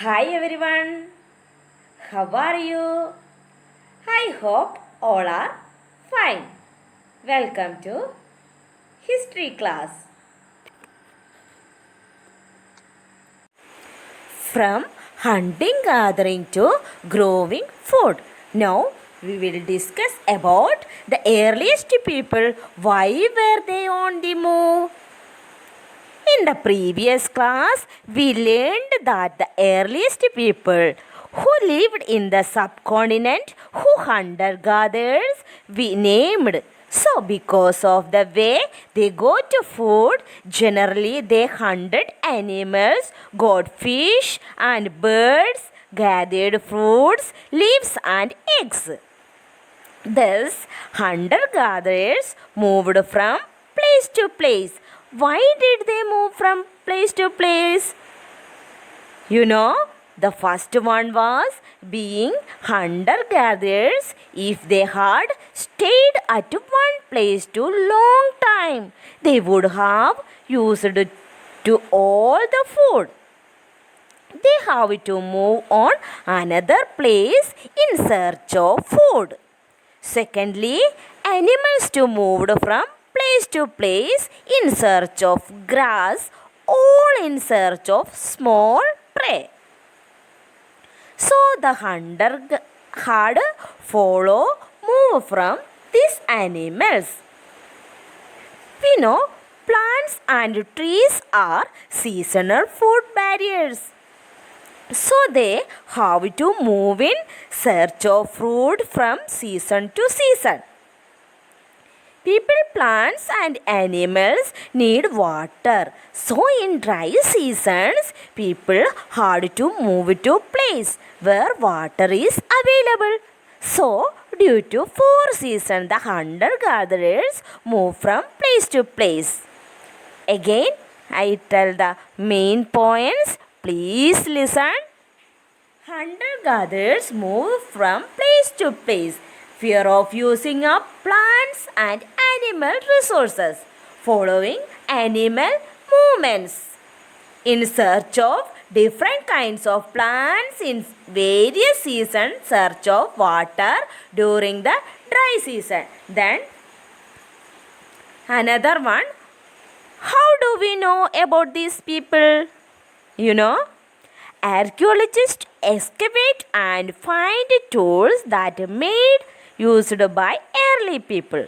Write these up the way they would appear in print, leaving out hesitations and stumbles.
Hi everyone, how are you? I hope all are fine. Welcome to history class. From hunting gathering to growing food. Now we will discuss about the earliest people. Why were they on the move? In the previous class, we learned that the earliest people who lived in the subcontinent, who hunter gatherers, we named. So, because of the way they got food, generally they hunted animals, got fish and birds, gathered fruits, leaves, and eggs. Thus, hunter gatherers moved from place to place. Why did they move from place to place? You know, the first one was being hunter gatherers. If they had stayed at one place too long time, they would have used to all the food. They have to move on another place in search of food. Secondly, animals to moved from place to place in search of grass, all in search of small prey. So the hunter had follow move from these animals. We know plants and trees are seasonal food barriers. So they have to move in search of fruit from season to season. People, plants, and animals need water. So in dry seasons, people had to move to place where water is available. So due to four seasons, the hunter-gatherers move from place to place. Again, I tell the main points. Please listen. Hunter-gatherers move from place to place. Fear of using up plants and animal resources. Following animal movements. In search of different kinds of plants in various seasons. Search of water during the dry season. Then another one. How do we know about these people? You know, archaeologists excavate and find tools that made used by early people.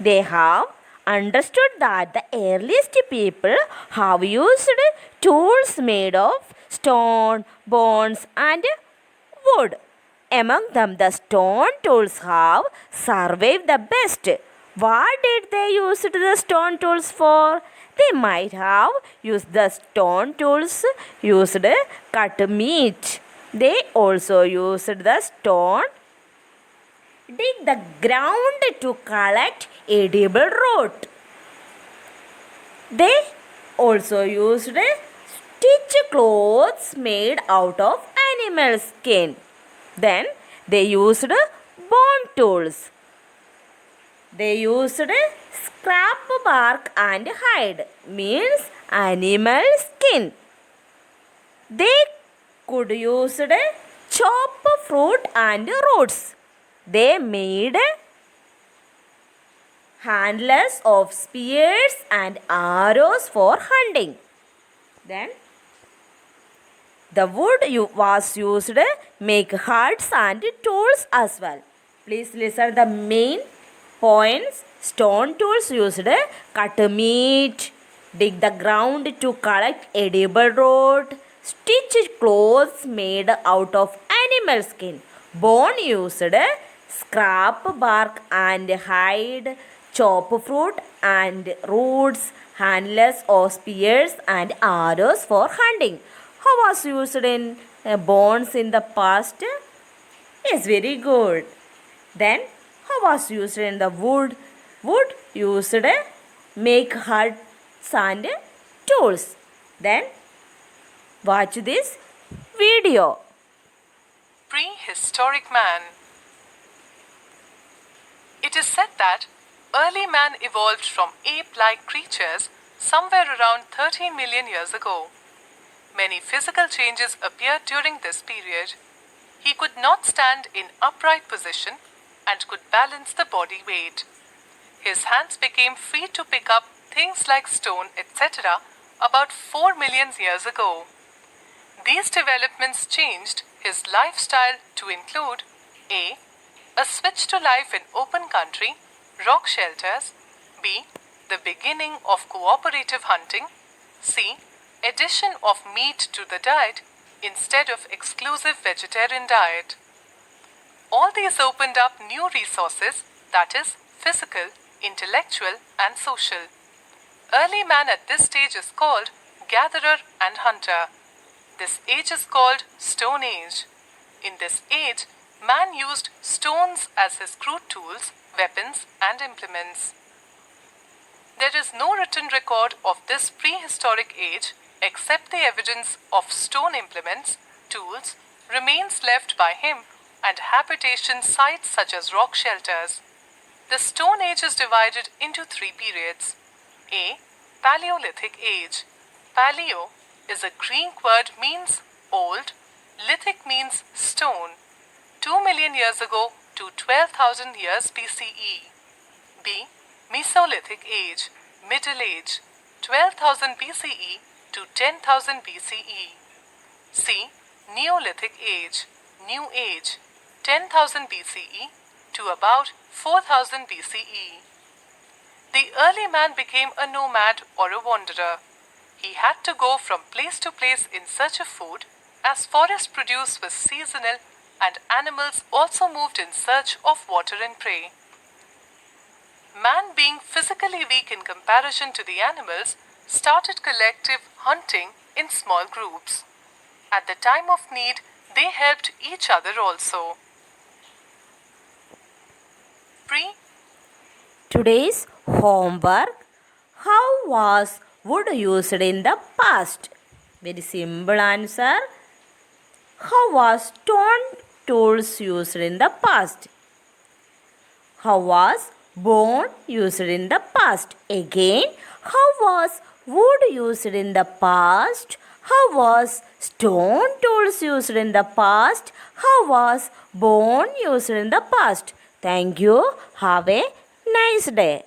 They have understood that the earliest people have used tools made of stone, bones, and wood. Among them, the stone tools have survived the best. What did they use the stone tools for? They might have used the stone tools used cut meat. They also used the stone dig the ground to collect edible root. They also used stitch clothes made out of animal skin. Then they used bone tools. They used scrap bark and hide, means animal skin. They could use chop fruit and roots. They made handles of spears and arrows for hunting. Then the wood was used to make huts and tools as well. Please listen the main points. Stone tools used cut meat, dig the ground to collect edible root, stitch clothes made out of animal skin. Bone used scrap bark and hide, chop fruit and roots, handless or spears and arrows for hunting. How was used in bones in the past? Yes, very good. Then how was used in the wood? Wood used make huts and tools. Then watch this video. Prehistoric man. It is said that early man evolved from ape-like creatures somewhere around 13 million years ago. Many physical changes appeared during this period. He could not stand in upright position and could balance the body weight. His hands became free to pick up things like stone, etc., about 4 million years ago. These developments changed his lifestyle to include A switch to life in open country, rock shelters. B. The beginning of cooperative hunting. C. Addition of meat to the diet instead of exclusive vegetarian diet. All these opened up new resources, that is, physical, intellectual, and social. Early man at this stage is called gatherer and hunter. This age is called Stone Age. In this age, man used stones as his crude tools, weapons, and implements. There is no written record of this prehistoric age except the evidence of stone implements, tools, remains left by him, and habitation sites such as rock shelters. The Stone Age is divided into 3 periods. A. Paleolithic Age. Paleo is a Greek word means old, lithic means stone, 2 million years ago to 12,000 years BCE. B. Mesolithic Age, Middle Age, 12,000 BCE to 10,000 BCE. C. Neolithic Age, New Age, 10,000 BCE to about 4,000 BCE. The early man became a nomad or a wanderer. He had to go from place to place in search of food, as forest produce was seasonal and animals also moved in search of water and prey. Man, being physically weak in comparison to the animals, started collective hunting in small groups. At the time of need, they helped each other also. Today's homework. How was wood used in the past? Very simple answer. How was stone tools used in the past? How was bone used in the past? Again, how was wood used in the past? How was stone tools used in the past? How was bone used in the past? Thank you. Have a nice day.